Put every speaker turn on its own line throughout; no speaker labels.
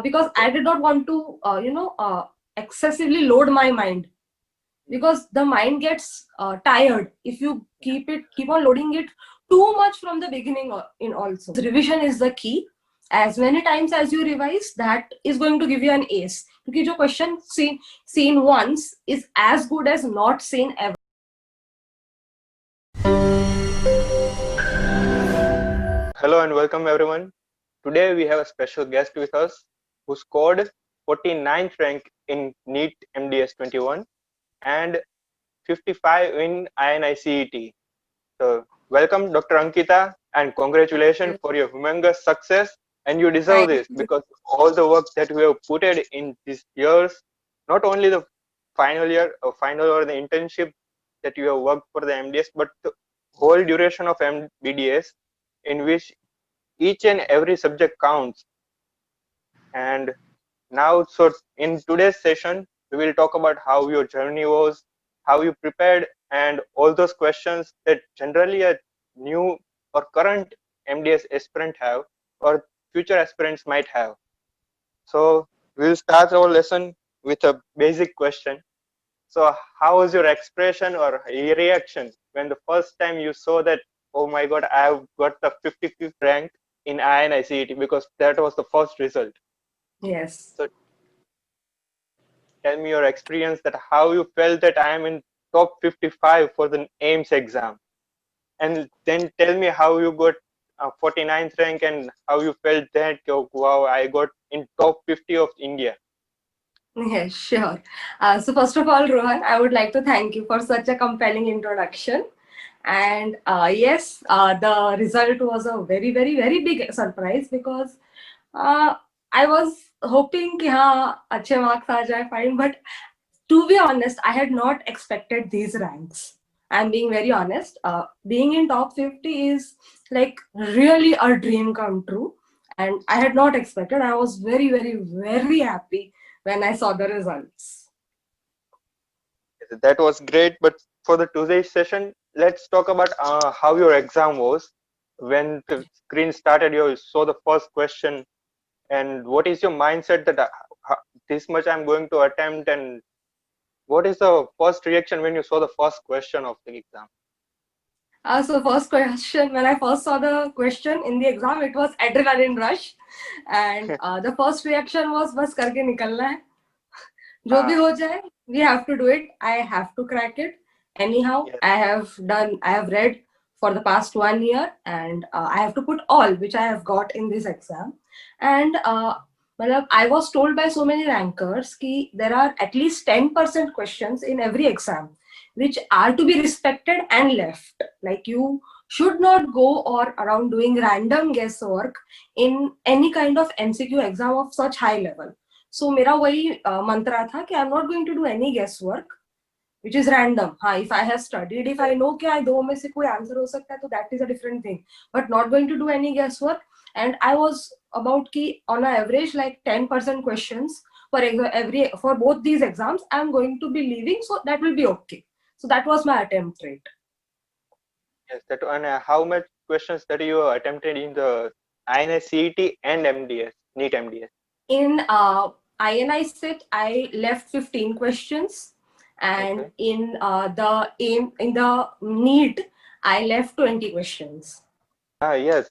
because I did not want to, excessively load my mind, because the mind gets tired if you keep on loading it too much from the beginning. In also, revision is the key. As many times as you revise, that is going to give you an ace, because your question seen once is as good as not seen ever.
Hello and welcome everyone. Today we have a special guest with us who scored 49th rank in NEET MDS 21 and 55 in INICET. So welcome Dr. Ankita and congratulations for your humongous success, and you deserve
Thank
this
you.
because all the work that we have put in these years, not only the final or the internship that you have worked for the MDS, but the whole duration of MBDS in which each and every subject counts. And now, so in today's session, we will talk about how your journey was, how you prepared, and all those questions that generally a new or current MDS aspirant have or future aspirants might have. So we'll start our lesson with a basic question. So how was your expression or reaction when the first time you saw that, oh my God, I have got the 55th rank in INICET, because that was the first result.
Yes.
So tell me your experience, that how you felt that I am in top 55 for the AIMS exam. And then tell me how you got 49th rank and how you felt that, oh, wow, I got in top 50 of India.
Yes, sure. So first of all, Rohan, I would like to thank you for such a compelling introduction. And yes, the result was a very, very, very big surprise, because uh, I was hoping कि हाँ अच्छे marks आ जाए, fine. But to be honest, I had not expected these ranks. I'm being very honest. Being in top 50 is like really a dream come true. And I had not expected. I was very, very, very happy when I saw the results.
That was great. But for the today's session, let's talk about how your exam was. When the screen started, you saw the first question, and what is your mindset that this much I'm going to attempt, and what is the first reaction when you saw the first question of the exam?
So first question, when I first saw the question in the exam, it was adrenaline rush, and the first reaction was बस करके निकलना है, जो भी
Ah,
हो जाए, we have to do it. I have to crack it. Anyhow,
yes,
I have read for the past 1 year, and I have to put all which I have got in this exam. And मतलब I was told by so many rankers कि there are at least 10% questions in every exam which are to be respected and left. Like you should not go or around doing random guesswork in any kind of MCQ exam of such high level. सो मेरा वही मंत्रा था कि I am not going to do any guess work which is random. हाँ, if I have studied, if I know कि I दो में से कोई आंसर हो सकता है, तो that is a different thing, but not going to do any guess work. And I was about की on a average like 10% questions for every for both these exams I am going to be leaving, so that will be okay. So that was my attempt rate.
yes. That, and how much questions that you attempted in the INSCET and MDS, NEET MDS?
In INI sit, I left 15 questions, and
Okay.
in the aim in the need, I left 20 questions.
हाँ, yes.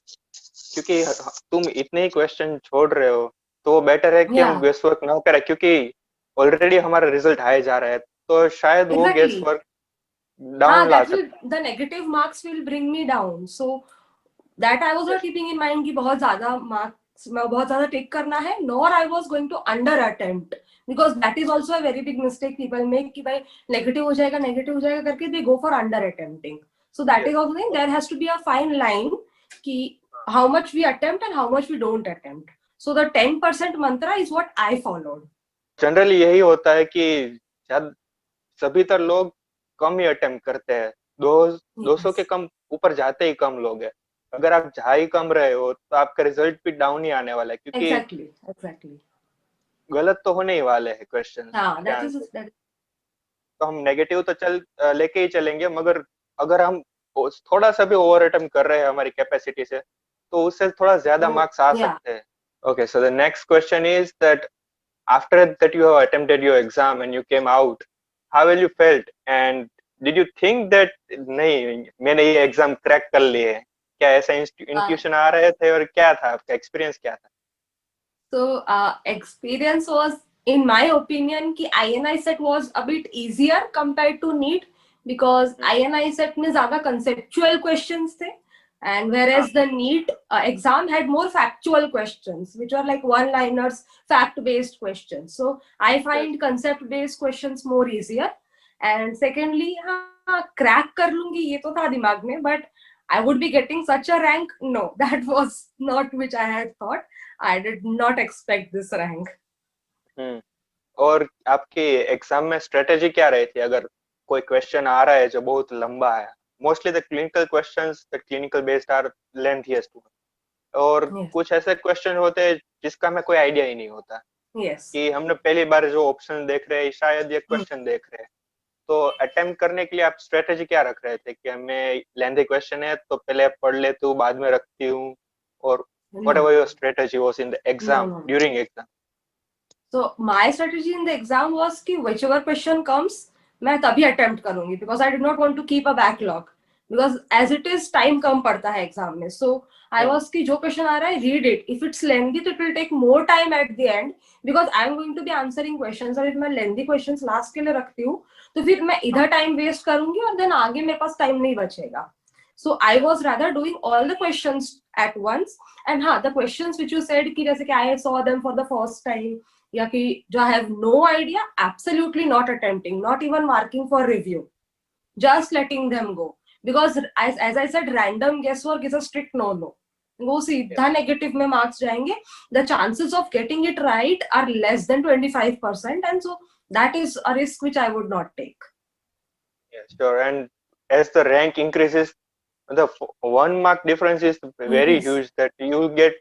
क्योंकि तुम इतने ही question छोड़ रहे हो, तो better है कि हम
Yeah,
गेस वर्क ना करें, क्योंकि ऑलरेडी हमारा रिजल्ट आए जा रहा है, तो शायद वो गेस
exactly.
वर्क
हाँ,
डाउन ला
that will,
सकता
the negative marks will bring me down. So that I was
है.
not keeping in mind कि बहुत ज़्यादा marks मैं बहुत ज़्यादा take करना है, nor I was going to under attempt, because that is also a very big mistake people make कि भाई negative हो जाएगा करके they go for under attempting. So that
Yes.
is also thing. There has to be a fine line कि how much we attempt and how much we don't attempt. So the 10% mantra is what I followed.
Generally यही होता है कि शायद सभी तर लोग कम ही attempt करते हैं. दो 200 के
Yes.
कम ऊपर जाते ही कम लोग हैं. अगर आप जा ही कम रहे हो तो आपका रिजल्ट भी डाउन ही आने वाला है, क्योंकि
Exactly. Exactly.
गलत तो होने ही वाले हैं क्वेश्चन
हाँ,
के
that is
आंसर.
that.
तो हम नेगेटिव तो लेके ही चलेंगे, मगर अगर हम थोड़ा सा भी ओवर अटेम्प्ट कर रहे हैं हमारी कैपेसिटी से, तो उससे थोड़ा ज्यादा
Oh,
मार्क्स आ
yeah.
सकते हैं. Okay, so the next question is that after that you have attempted your exam and you came out, how will you felt? And did you think that नहीं मैंने ये एग्जाम क्रैक कर लिए है? क्या ऐसा इंट्यूशन आ रहे थे और क्या था आपका एक्सपीरियंस क्या था?
So experience was, in my opinion, कि INI set was a bit easier compared to NEET because INI set में ज़्यादा conceptual questions थे, and whereas the NEET exam had more factual questions, which are like one-liners, fact-based questions. So I find concept-based questions more easier. And secondly, हाँ crack कर लूँगी ये तो था दिमाग में, but I would be getting such a rank. No, that was not which I had thought. I did not expect this rank.
और आपके एग्जाम में स्ट्रेटेजी क्या रही थी अगर कोई क्वेश्चन आ रहा है जो बहुत लंबा है? Mostly the clinical questions, the clinical based are lengthiest, और कुछ ऐसे क्वेश्चन होते हैं जिसका हमें कोई आइडिया ही नहीं होता कि हमने पहली बार जो ऑप्शन देख रहे हैं शायद ये क्वेश्चन देख रहे हैं, तो अटेम्प्ट करने के लिए आप स्ट्रेटेजी क्या रख रहे थे कि हमें लेंथी क्वेश्चन है तो पहले पढ़ लेती हूँ बाद में रखती हूँ, और whatever your strategy was in the exam, during exam?
So my strategy in the exam was कि whichever question comes मैं तभी attempt करूंगी because I did not want to keep a backlog because as it is time कम पड़ता है exam में. So I was कि जो question आ रहा है read it. If it's lengthy it will take more time at the end because I am going to be answering questions, और if मैं lengthy questions last के लिए रखती हूँ तो फिर मैं इधर time waste करूंगी और then आगे मेरे पास time नहीं बचेगा. So I was rather doing all the questions at once. And हाँ, the questions which you said कि जैसे कि I saw them for the first time या कि जो I have no idea, absolutely not attempting, not even marking for review, just letting them go. Because as I said, random guesswork is a strict no-no. वो सीधा negative में marks जाएंगे. The chances of getting it right are less than 25%, and so that is a risk which I would not take.
Yeah, sure. And as the rank increases, the 1 mark difference is very huge, that you get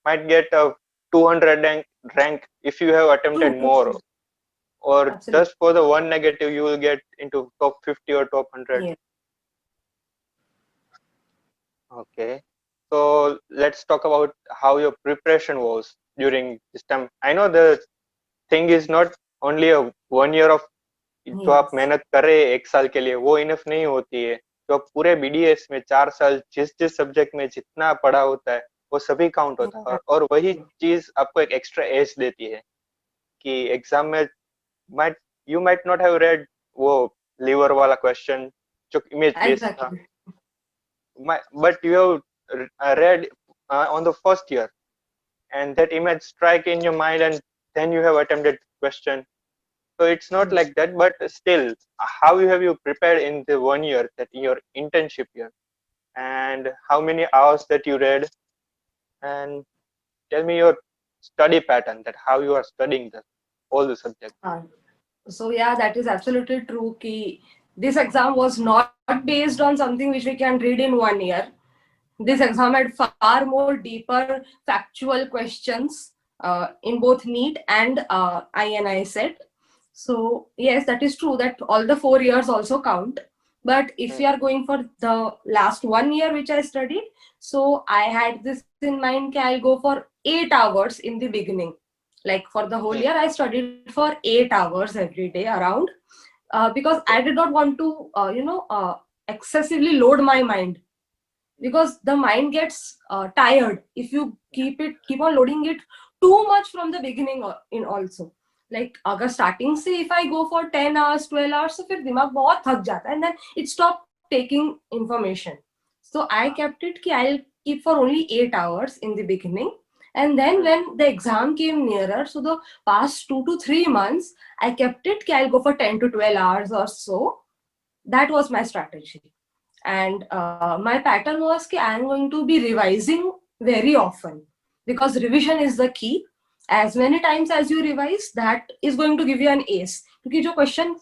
might get a 200 rank if you have attempted more, or absolutely, just for the one negative you will get into top 50 or top 100. Yeah. Okay, so let's talk about how your preparation was during this time. I know the thing is not only a 1 year of जो आप मेहनत कर रहे हैं 1 साल के लिए, वो इनफ नहीं होती है. तो पूरे बीडीएस में 4 साल जिस जिस सब्जेक्ट में जितना पढ़ा होता है वो सभी काउंट होता है, और वही चीज आपको एक एक्स्ट्रा एज देती है कि एग्जाम में you might not have read वो लीवर वाला क्वेश्चन जो इमेज बेस्ड था, but you have read on the first year and that image strike in your mind and then you have attempted question. So it's not like that, but still, how have you prepared in the 1 year, that your internship year, and how many hours that you read, and tell me your study pattern, that how you are studying all the subjects.
So yeah, that is absolutely true. Ki this exam was not based on something which we can read in 1 year. This exam had far more deeper factual questions in both NEET and INI set. So yes, that is true that all the 4 years also count. But if you are going for the last 1 year which I studied, so I had this in mind that I'll go for 8 hours in the beginning. Like for the whole year, I studied for 8 hours every day around because I did not want to, excessively load my mind, because the mind gets tired if you keep on loading it too much from the beginning in also. Like अगर starting से if I go for 10 hours 12 hours तो फिर दिमाग बहुत थक जाता है and then it stopped taking information. So I kept it कि I'll keep for only 8 hours in the beginning, and then when the exam came nearer, so the past 2 to 3 months I kept it कि I'll go for 10 to 12 hours or so. That was my strategy. And my pattern was कि I am going to be revising very often because revision is the key. As many times as you revise, that is going to give you an ace. क्योंकि जो question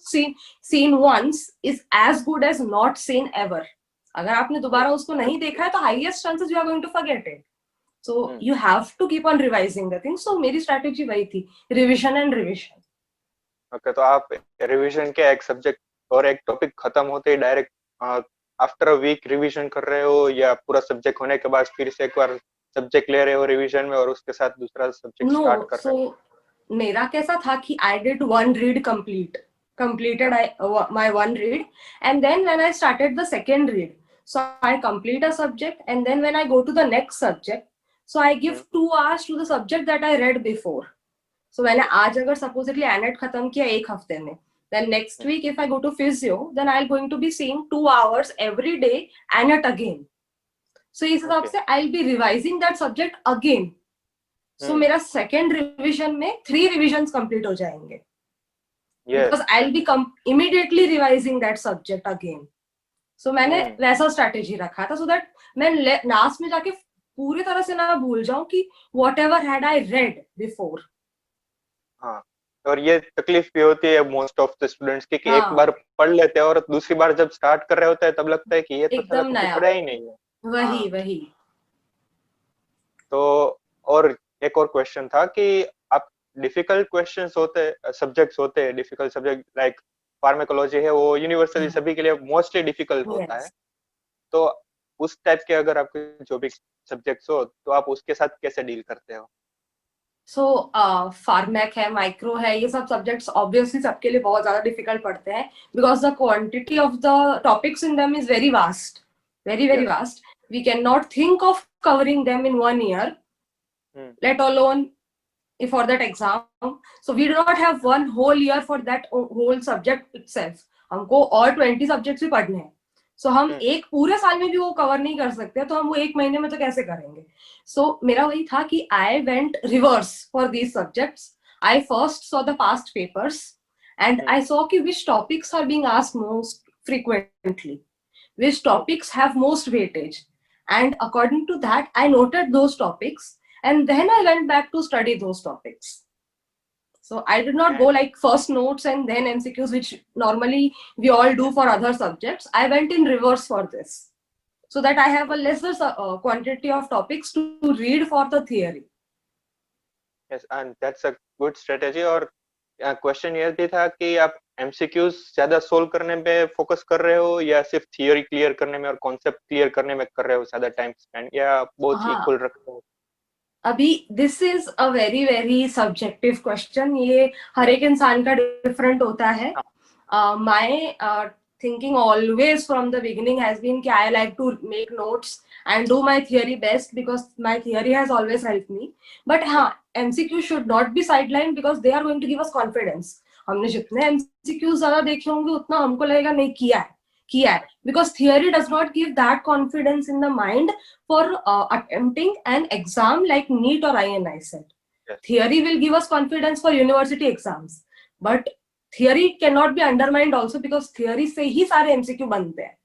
seen once is as good as not seen ever. अगर आपने दोबारा उसको नहीं देखा है तो highest chances you are going to forget it. So you have to keep on revising the thing. So मेरी strategy वही थी, revision and revision.
Okay, तो आप revision के एक subject और एक topic खत्म होते ही direct after a week revision कर रहे हो, या पूरा सब्जेक्ट होने के बाद फिर से एक बार सब्जेक्ट ले रहे हो रिवीजन में और उसके साथ दूसरा सब्जेक्ट स्टार्ट
नो,
कर रहे हो?
सो मेरा कैसा था कि I did one read completed my one read, and then when I started the second read, so I complete a subject, and then when I go to the next subject, so I give 2 hours to the subject that I read before. So मैंने आज अगर supposedly ANET खत्म किया एक हफ्ते में, then next week if I go to physio, then I'll going to be seeing 2 hours every day ANET again. So इस हिसाब से I'll be revising that subject again. So मेरा second revision में 3 revisions complete हो जाएंगे. Because I'll be immediately revising that subject again. So मैंने वैसा strategy रखा था so that मैं last में जाके पूरी तरह से ना भूल जाऊं कि whatever had I read before.
हाँ, और ये तकलीफ भी होती है मोस्ट ऑफ द स्टूडेंट्स की कि एक बार पढ़ लेते हैं और दूसरी बार जब स्टार्ट कर रहे होते हैं तब लगता है कि ये तो साला कुछ पढ़ा ही नहीं है.
वही.
तो और एक और क्वेश्चन था कि आप डिफिकल्ट क्वेश्चंस होते सब्जेक्ट्स होते हैं डिफिकल्ट सब्जेक्ट लाइक फार्माकोलॉजी है वो यूनिवर्सली सभी के लिए मोस्टली डिफिकल्ट होता है. तो उस टाइप के अगर आपके जो भी सब्जेक्ट्स हो तो आप उसके साथ कैसे डील करते हो?
सो फार्मैक है, माइक्रो है, ये सब सब्जेक्ट्स ऑब्वियसली सबके लिए बहुत ज्यादा डिफिकल्ट पड़ते हैं because the quantity of the topics in them is very vast, very vast. We can not think of covering them in 1 year, let alone for that exam. So we do not have one whole year for that whole subject itself. हमको और 20 subjects भी पढ़ने हैं. सो हम एक पूरे साल में भी वो कवर नहीं कर सकते, तो हम वो एक महीने में तो कैसे करेंगे? सो मेरा वही था कि I went reverse for these subjects. I first saw the past papers and I saw कि which topics are being asked most frequently, which topics have most weightage, and according to that I noted those topics and then I went back to study those topics. So I did not go like first notes and then MCQs, which normally we all do for other subjects. I went in reverse for this so that I have a lesser quantity of topics to read for the theory.
Yes, and that's a good strategy. और question ये भी था कि आप MCQs ज्यादा solve करने पे focus कर रहे हो या सिर्फ थियरी क्लियर करने में और कॉन्सेप्ट क्लियर करने में कर रहे हो ज्यादा टाइम स्पेंड, या बोथ इक्वल रखते हो?
अभी this is a very very subjective question. ये हर एक इंसान का डिफरेंट होता है. My thinking always from the beginning has been कि I like to make notes and do my theory best because my theory has always helped me. But हाँ, MCQ should not be sidelined because they are going to give us confidence. हमने जितने MCQs ज़्यादा देखे होंगे उतना हमको लगेगा नहीं किया है, because theory does not give that confidence in the mind for attempting an exam like NEET or INI set. Theory will give us confidence for university exams, but theory cannot be undermined also because theory से ही सारे MCQ बनते हैं.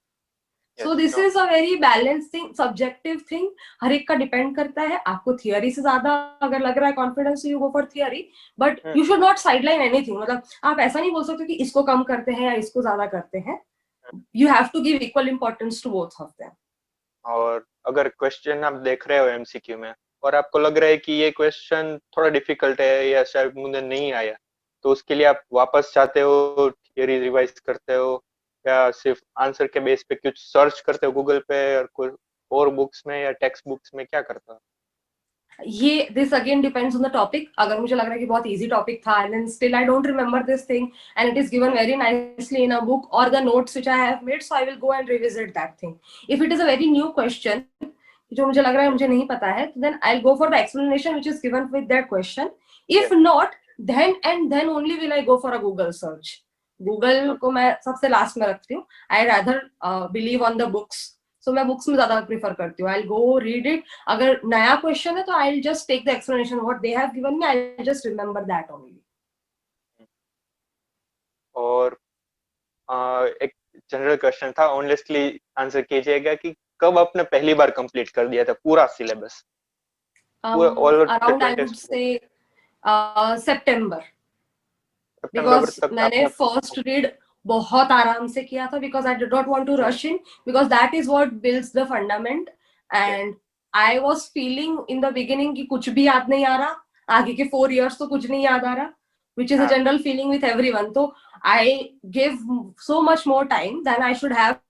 So this is a very balanced thing, subjective thing. हर एक का depend करता है. आपको theory से ज्यादा अगर लग रहा है confidence, you go for theory, but you should not sideline anything. मतलब आप ऐसा नहीं बोल सकते कि इसको कम करते हैं या इसको ज्यादा करते हैं. You have to give equal importance to both of them.
और अगर क्वेश्चन आप देख रहे हो MCQ में और आपको लग रहा है कि ये क्वेश्चन थोड़ा डिफिकल्ट है या शायद मुझे नहीं आया, तो उसके लिए आप वापस जाते हो, थियरी रिवाइज करते हो, या सिर्फ आंसर के बेस पे कुछ सर्च करते हो गूगल पे और बुक्स में या टेक्स्ट बुक्स में, क्या करते हो?
ये this again depends on the topic. अगर मुझे लग रहा है कि बहुत इजी टॉपिक था and then still I don't remember this thing and it is given very nicely in a book और the notes which I have made, so I will go and revisit that thing. If it is a very new question जो मुझे लग रहा है मुझे नहीं पता है, then I will go for the explanation which is given with that question. If not, then only will I go for a Google search. Google को मैं सबसे लास्ट में रखती हूँ. I rather believe on the books. So मैं books में ज्यादा prefer करती हूँ. I'll go read it. अगर नया क्वेश्चन है तो I'll just take the explanation what they have given me. I'll just remember that only.
और एक जनरल क्वेश्चन था, ऑनेस्टली आंसर कीजिएगा कि कब आपने पहली बार कंप्लीट कर दिया था पूरा syllabus?
Around I would say September. Because मैंने फर्स्ट रीड बहुत आराम से किया था because I did not want to rush in because that is what builds the fundament and I was feeling in the beginning कि कुछ भी याद नहीं आ रहा, आगे के 4 years तो कुछ नहीं याद आ रहा, which is a general feeling with everyone. So I gave so much more time than I should have,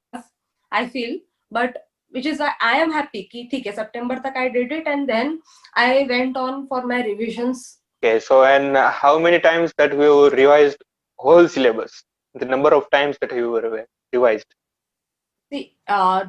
I feel. But which is why I am happy कि ठीक है September तक I did it, and then I went on for my revisions.
Okay, so and how many times that you revised whole syllabus? The number of times that you revised?
See,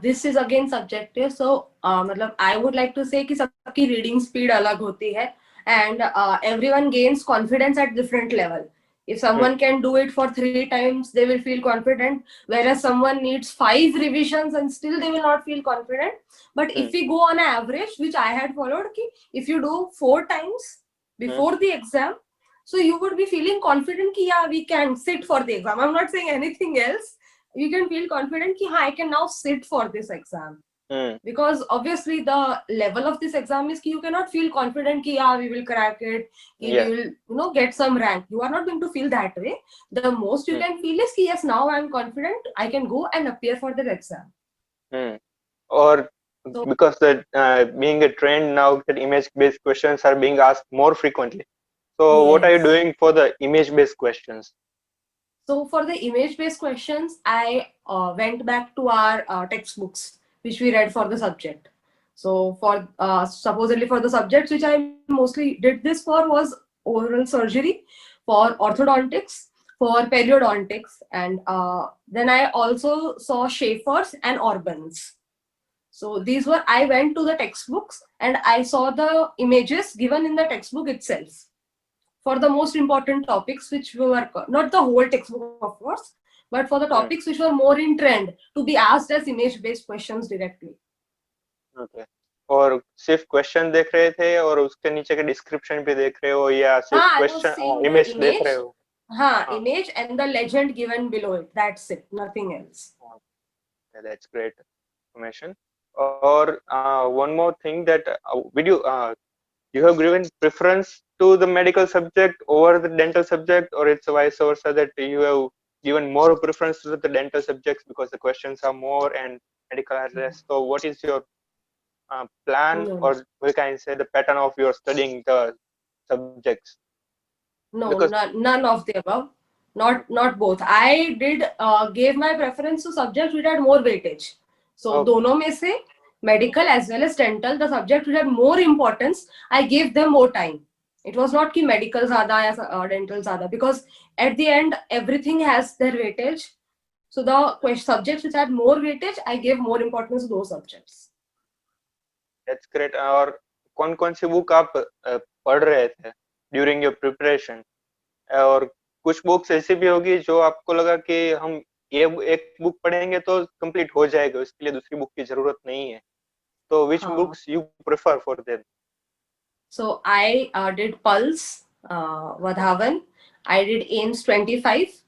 this is again subjective. So, मतलब I would like to say कि सबकी reading speed अलग होती है, and everyone gains confidence at different level. If someone can do it for 3 times, they will feel confident, whereas someone needs 5 revisions and still they will not feel confident. But if we go on an average, which I had followed, कि if you do 4 times before the exam, so you would be feeling confident कि yeah, we can sit for the exam. I'm not saying anything else. You can feel confident कि हाँ, I can now sit for this exam. Because obviously the level of this exam is कि you cannot feel confident कि yeah, we will crack it, we will get some rank. You are not going to feel that way. The most you can feel is कि yes, now I am confident, I can go and appear for the exam.
Or so, because the being a trend now that image based questions are being asked more frequently. So what are you doing for the image based questions?
So for the image based questions, I went back to our textbooks which we read for the subject. So for supposedly for the subjects which I mostly did this for was oral surgery, for orthodontics, for periodontics, and then I also saw Schaefer's and Orban's. So these were, I went to the textbooks and I saw the images given in the textbook itself for the most important topics, which were not the whole textbook of course, but for the topics which were more in trend to be asked as image based questions directly.
Okay. और सिर्फ question देख रहे थे और उसके नीचे के description भी देख रहे हो या सिर्फ क्वेश्चन इमेज देख रहे हो?
हाँ, image and the legend given below it, that's it, nothing else.
Okay, that's great information. Or one more thing, that you have given preference to the medical subject over the dental subject, or it's vice versa, that you have given more preference to the dental subjects because the questions are more and medical are less? So what is your plan, or we can say the pattern of your studying the subjects?
No, none of the above. Not both. I did gave my preference to subjects which had more weightage. So दोनों में से medical as well as dental, the subject which had more importance, I gave them more time. It was not कि medical ज़्यादा या dental ज़्यादा, because at the end everything has their weightage. So the subjects which had more weightage, I gave more importance to those subjects.
That's great. और कौन सी book आप पढ़ रहे थे during your preparation? और कुछ बुक्स ऐसी भी होगी जो आपको लगा कि हम ये एक बुक पढ़ेंगे तो कंप्लीट हो जाएगा, इसके लिए दूसरी बुक की जरूरत नहीं है, तो which books you prefer for them?
So I did Pulse, Vadhavan. I did AIMS 25.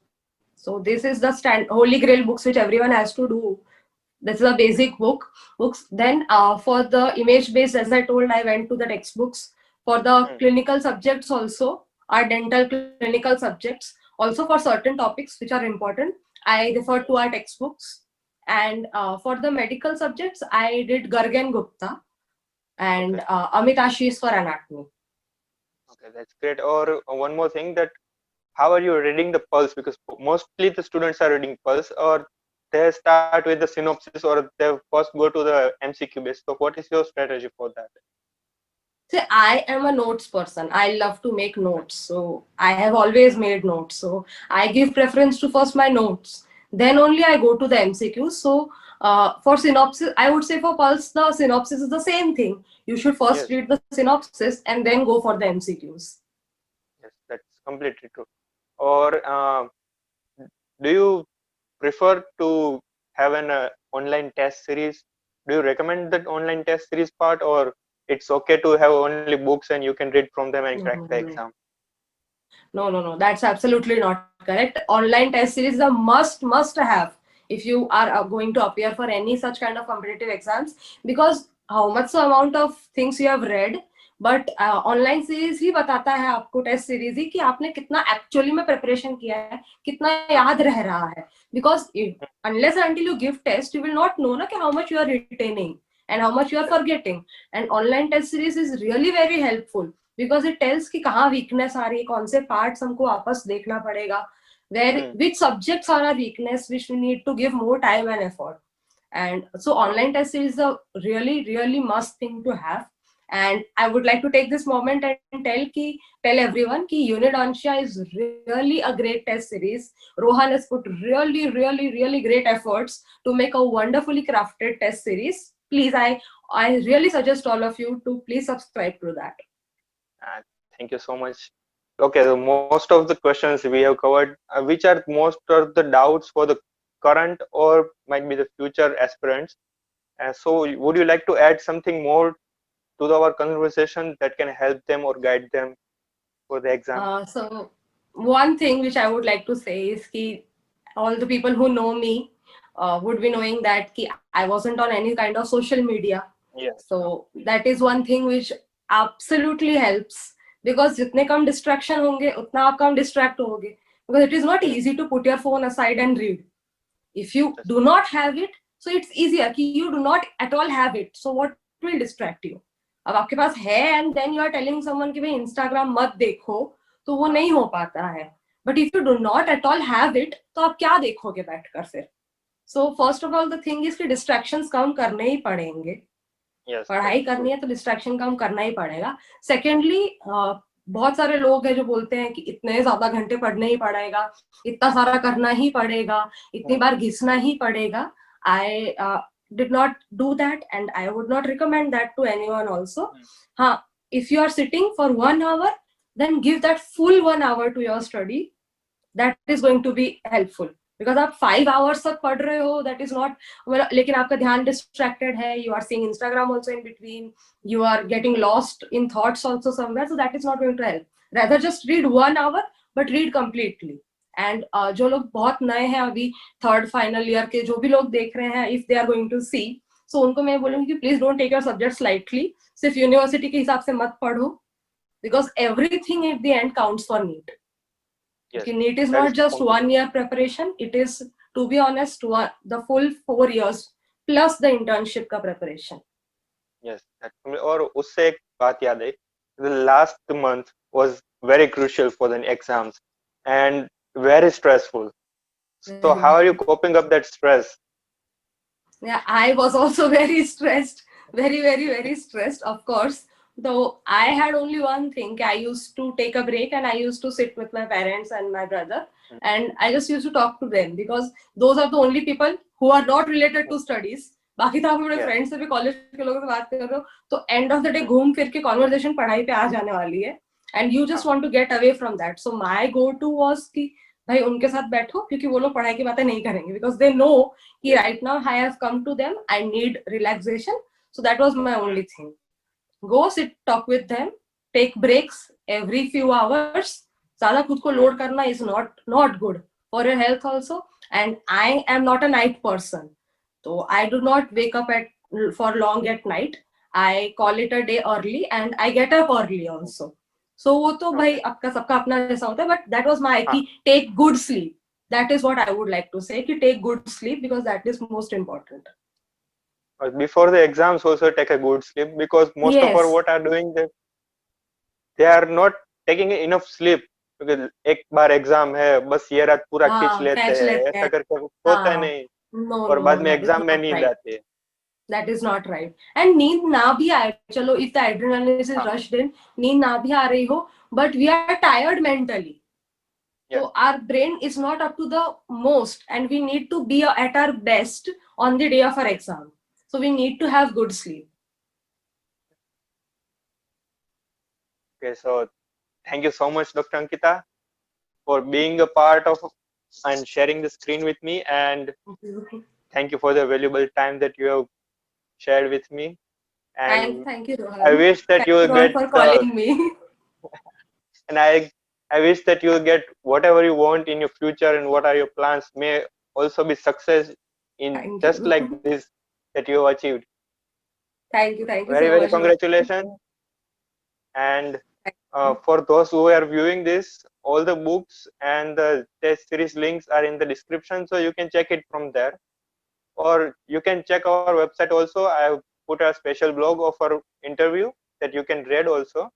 So this is the holy grail books which everyone has to do. This is a basic books. Then for the image based, as I told, I went to the textbooks. For the clinical subjects also, our dental clinical subjects, also for certain topics which are important, I referred to our textbooks. And for the medical subjects, I did Garg and Gupta and Amit Ashish for anatomy.
Okay, that's great. Or one more thing, that how are you reading the Pulse? Because mostly the students are reading Pulse, or they start with the synopsis, or they first go to the MCQ base. So what is your strategy for that?
See, I am a notes person. I love to make notes. So I have always made notes. So I give preference to first my notes. Then only I go to the MCQs. So for synopsis, I would say for Pulse, the synopsis is the same thing. You should first read the synopsis and then go for the MCQs.
Yes, that's completely true. Or do you prefer to have an online test series? Do you recommend that online test series part, or it's okay to have only books and you can read from them and crack the exam?
No. That's absolutely not correct. Online test series is a must have if you are going to appear for any such kind of competitive exams, because how much amount of things you have read, but online series ही बताता है आपको, test series ही, कि आपने कितना actually में preparation किया है, कितना याद रह रहा है. Because unless until you give test, you will not know ना कि how much you are retaining and how much you are forgetting. And online test series is really very helpful because it tells कि कहाँ weakness आ रही है, कौन से parts हमको वापस देखना पड़ेगा, which subjects are our weakness, which we need to give more time and effort. And so online test series is a really, really must thing to have. And I would like to take this moment and tell everyone ki Unidancia is really a great test series. Rohan has put really, really, really great efforts to make a wonderfully crafted test series. Please, I really suggest all of you to please subscribe to that.
Thank you so much. Okay, so most of the questions we have covered. Which are most of the doubts for the current or might be the future aspirants? So, would you like to add something more to our conversation that can help them or guide them for the exam?
So one thing which I would like to say is that all the people who know me would be knowing that I wasn't on any kind of social media.
Yes.
So that is one thing which absolutely helps, because जितने कम distraction होंगे उतना आप कम distract होगे, because it is not easy to put your phone aside and read. If you do not have it, so it's easier कि you do not at all have it, so what will distract you? अब आपके पास है and then you are telling someone कि भाई Instagram मत देखो, तो वो नहीं हो पाता है. But if you do not at all have it, तो आप क्या देखोगे बैठकर फिर? So first of all the thing is कि distractions कम करने ही पड़ेंगे.
Yes,
पढ़ाई करनी है तो डिस्ट्रैक्शन कम करना ही पड़ेगा. सेकेंडली बहुत सारे लोग हैं जो बोलते हैं कि इतने ज्यादा घंटे पढ़ने ही पड़ेगा, इतना सारा करना ही पड़ेगा, इतनी बार घिसना ही पड़ेगा. आई did not do that and I would not recommend that to anyone also. If you are sitting for 1 hour, then give that full 1 hour to your study. That is going to be helpful. Because आप 5 hours तक पढ़ रहे हो, that is not, लेकिन आपका ध्यान distracted है, you are seeing Instagram also in between, you are getting lost in thoughts also somewhere, so that is not going to help. Rather just read 1 hour but read completely. And जो लोग बहुत नए हैं अभी third final year के, जो भी लोग देख रहे हैं, if they are going to see, so उनको मैं बोलूंगी कि please don't take your subjects lightly. सिर्फ यूनिवर्सिटी के हिसाब से मत पढ़ो, because everything at the end counts for NEET.
Yes,
NEET is not just 1 year preparation, it is, to be honest, the full 4 years plus the internship का preparation.
Yes, और उससे एक बात याद है, the last month was very crucial for the exams and very stressful. So how are you coping up that stress?
Yeah, I was also very stressed, very, very, very stressed, of course. Though I had only one thing, I used to take a break and I used to sit with my parents and my brother, and I just used to talk to them, because those are the only people who are not related to studies. बाकी तो आप अपने friends से भी, college के लोगों से बात कर रहे हो, तो एंड ऑफ द डे घूम फिर के कॉन्वर्सेशन पढ़ाई पे आ जाने वाली है, and you just want to get away from that. So my go to was कि भाई उनके साथ बैठो, क्योंकि वो लोग पढ़ाई की बातें नहीं करेंगे, बिकॉज दे नो कि right now I have come to them, I need relaxation. So that was my only thing. Go sit, talk with them, take breaks every few hours. ज़्यादा खुद को लोड करना is not good for your health also. And I am not a night person, so I do not wake up for long at night. I call it a day early and I get up early also. So वो तो भाई आपका सबका अपना जैसा होता है, but that was my key. Take good sleep. That is what I would like to say, कि take good sleep, because that is most important.
Before the exams also take a good sleep, because most of our what are doing, they are not taking enough sleep. क्योंकि एक बार exam है, बस ये रात पूरा खींच लेते हैं, ऐसा करके सोते नहीं, और बाद में एग्जाम में नींद आती है.
That is not right. And नींद ना भी आए, चलो if the adrenaline is rushed in, नींद ना भी आ रही हो, but we are tired mentally. So our brain is not up to the most, and we need to be at our best on the day of our exam. So we need to have good sleep.
Okay, so thank you so much, Dr. Ankita, for being a part of and sharing the screen with me, and thank you for the valuable time that you have shared with me. And
thank you, Rohan.
I wish that you will get
for calling me.
And I wish that you will get whatever you want in your future, and what are your plans may also be success in just like this that you have achieved.
Thank you
very,
so
very
much.
Congratulations. And for those who are viewing this, all the books and the test series links are in the description, so you can check it from there, or you can check our website also. I have put a special blog of our interview that you can read also.